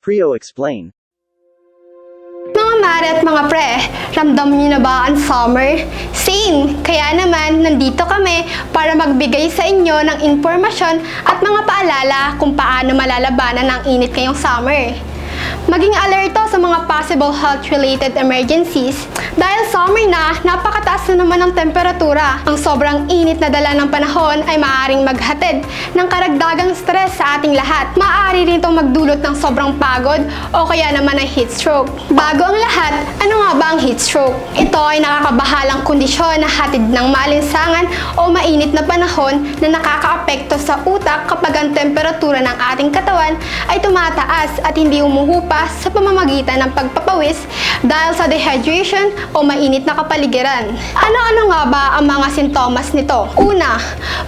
Prio explain. Mga mare at mga pre, ramdam niyo na ba ang summer? Same! Kaya naman, nandito kami para magbigay sa inyo ng impormasyon at mga paalala kung paano malalabanan ang init ngayong summer. Maging alerto sa mga possible health-related emergencies dahil summer na, napakataas na naman ang temperatura. Ang sobrang init na dala ng panahon ay maaaring maghatid ng karagdagang stress sa ating lahat. Maaari rin itong magdulot ng sobrang pagod o kaya naman ay heat stroke. Bago ang lahat, ano nga ba ang heat stroke? Ito ay nakakabahalang kondisyon na hatid ng maalinsangan o mainit na panahon na nakakaapekto sa utak kapag ang temperatura ng ating katawan ay tumataas at hindi umuhupa sa pamamagitan ng pagpapawis dahil sa dehydration o mainit na kapaligiran. Ano-ano nga ba ang mga sintomas nito? Una,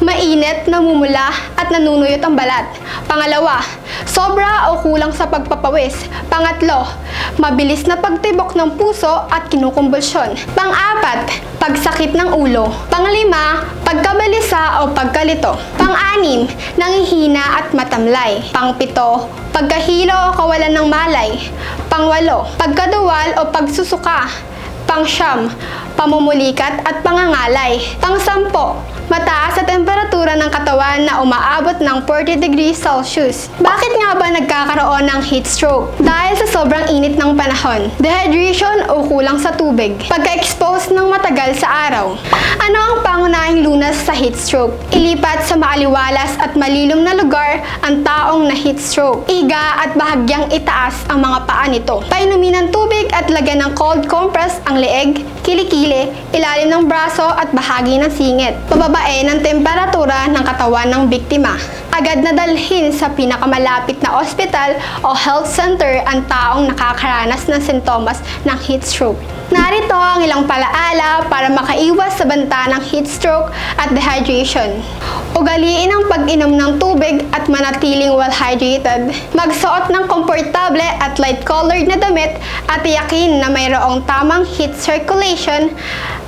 mainit, namumula at nanunuyot ang balat. Pangalawa, sobra o kulang sa pagpapawis. Pangatlo, mabilis na pagtibok ng puso at kinukumbulsyon. Pang-apat, pagsakit ng ulo. Panglima, pagkabalisa o pagkalito. Pang-anim, nanghihina at matamlay. Pang-pito, pagkahilo o kawalan ng malay. Pang-walo, pagkaduwal o pagsusuka. Pang-siyam, pamumulikat at pangangalay. Pang-sampo, mataas sa temperatura ng katawan na umaabot ng 40 degrees Celsius. Bakit nga ba nagkakaroon ng heat stroke? Dahil sa sobrang init ng panahon, dehydration o kulang sa tubig, pagka-expose ng matagal sa araw. Ano ang pangunahing lunas sa heat stroke? Ilipat sa maaliwalas at malilom na lugar ang taong na heat stroke. Iga at bahagyang itaas ang mga paa nito. Painumin ng tubig at lagyan ng cold compress ang leeg, kilikili, ilalim ng braso at bahagi ng singit. Pababae ng temperatura ng katawan ng biktima. Agad na dalhin sa pinakamalapit na ospital o health center ang taong nakakaranas ng sintomas ng heat stroke. Narito ang ilang palaala para makaiwas sa banta ng heat stroke at dehydration. Ugaliin ang pag-inom ng tubig at manatiling well-hydrated. Magsuot ng komportable at light-colored na damit at tiyakin na mayroong tamang heat circulation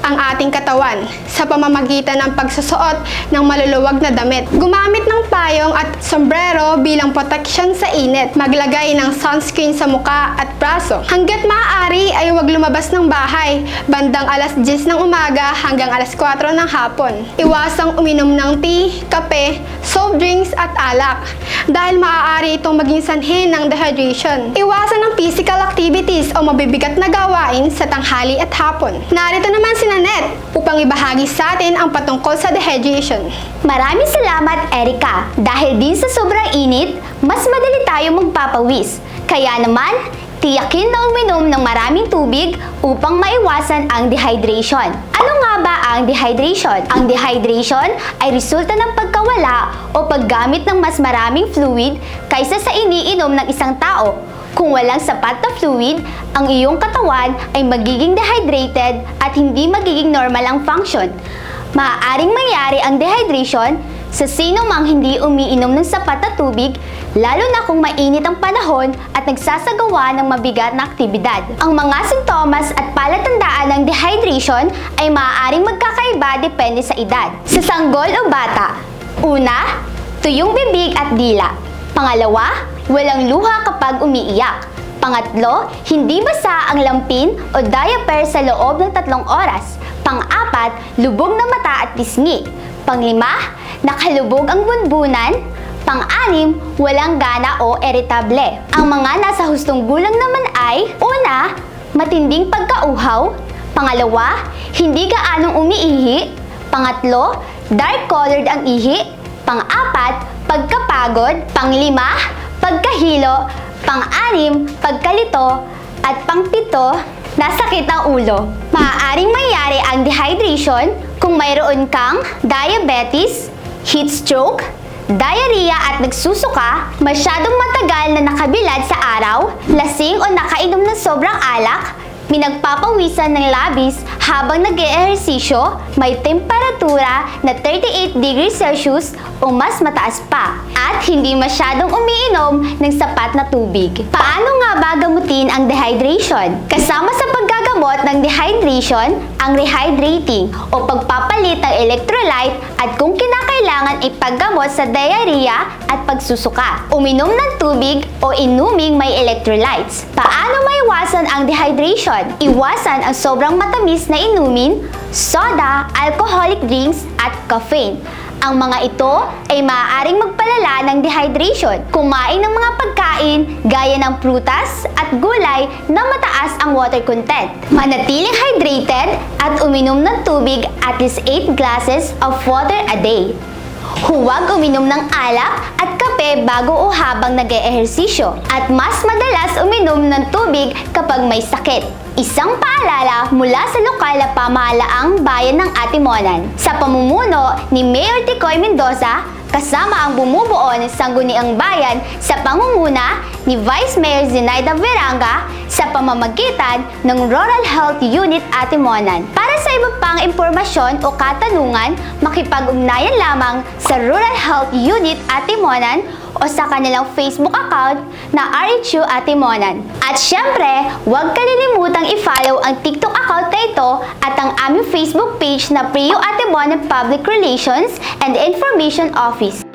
ang ating katawan sa pamamagitan ng pagsusuot ng maluluwag na damit. Gumamit ng payong at sombrero bilang protection sa init. Maglagay ng sunscreen sa muka at braso. Hanggat maaari ay huwag lumabas ng bahay bandang alas 10 ng umaga hanggang alas 4 ng hapon. Iwasang uminom ng tea, kape, soft drinks at alak dahil maaari itong maging sanhi ng dehydration. Iwasan ng physical activities o mabibigat na gawain sa tanghali at hapon. Narito naman si Nanette upang ibahagi sa atin ang patungkol sa dehydration. Maraming salamat, Erica. Dahil din sa sobrang init, mas madali tayo magpapawis. Kaya naman, tiyakin na uminom ng maraming tubig upang maiwasan ang dehydration. Ano nga ba ang dehydration? Ang dehydration ay resulta ng pagkawala o paggamit ng mas maraming fluid kaysa sa iniinom ng isang tao. Kung walang sapat na fluid, ang iyong katawan ay magiging dehydrated at hindi magiging normal ang function. Maaaring mangyari ang dehydration sa sino mang hindi umiinom ng sapat na tubig, lalo na kung mainit ang panahon at nagsasagawa ng mabigat na aktibidad. Ang mga sintomas at palatandaan ng dehydration ay maaaring magkakaiba depende sa edad. Sa sanggol o bata, una, tuyong bibig at dila. Pangalawa, walang luha kapag umiiyak. Pangatlo, hindi basa ang lampin o diaper sa loob ng 3 oras. Pang-apat, lubog na mata at pisngi. Panglima, nakalubog ang bunbunan. Pang-anim, walang gana o irritable. Ang mga nasa hustong gulang naman ay, una, matinding pagkauhaw. Pangalawa, hindi gaanong umiihi. Pangatlo, dark-colored ang ihi. Pang-apat, pagkapagod. Panglima, pagkahilo. Pang-anim, pagkalito. At pang-pito, nasakit ang ulo. Maaaring mangyari ang dehydration kung mayroon kang diabetes, heat stroke, diarrhea at nagsusuka, masyadong matagal na nakabilad sa araw, lasing o nakainom ng sobrang alak, Pinagpapawisan ng labis habang nag-eehersisyo, may temperatura na 38 degrees Celsius o mas mataas pa, at hindi masyadong umiinom ng sapat na tubig. Paano nga ba gamutin ang dehydration? Kasama sa paggagamot ng dehydration, ang rehydrating o pagpapalit ng electrolyte at kung kinakailangan ipaggamot sa diarrhea at pagsusuka. Uminom ng tubig o inuming may electrolytes. Paano maiwasan ang dehydration? Iwasan ang sobrang matamis na inumin, soda, alcoholic drinks at caffeine. Ang mga ito ay maaaring magpalala ng dehydration. Kumain ng mga pagkain gaya ng prutas at gulay na mataas ang water content. Manatiling hydrated at uminom ng tubig at least 8 glasses of water a day. Huwag uminom ng alak at kape bago o habang nag-eehersisyo at mas madalas uminom ng tubig kapag may sakit. Isang paalala mula sa lokal na pamahalaang bayan ng Atimonan. Sa pamumuno ni Mayor Ticoy Mendoza, kasama ang bumubuo ng Sangguniang Bayan sa pangunguna ni Vice Mayor Zenaida Veranga sa pamamagitan ng Rural Health Unit Atimonan. Para sa iba pang impormasyon o katanungan, makipag-ugnayan lamang sa Rural Health Unit Atimonan o sa kanilang Facebook account na RHU Atimonan. At syempre, huwag kalilimutang i-follow ang TikTok account na ito at ang aming Facebook page na Prio Atimonan Public Relations and Information Office.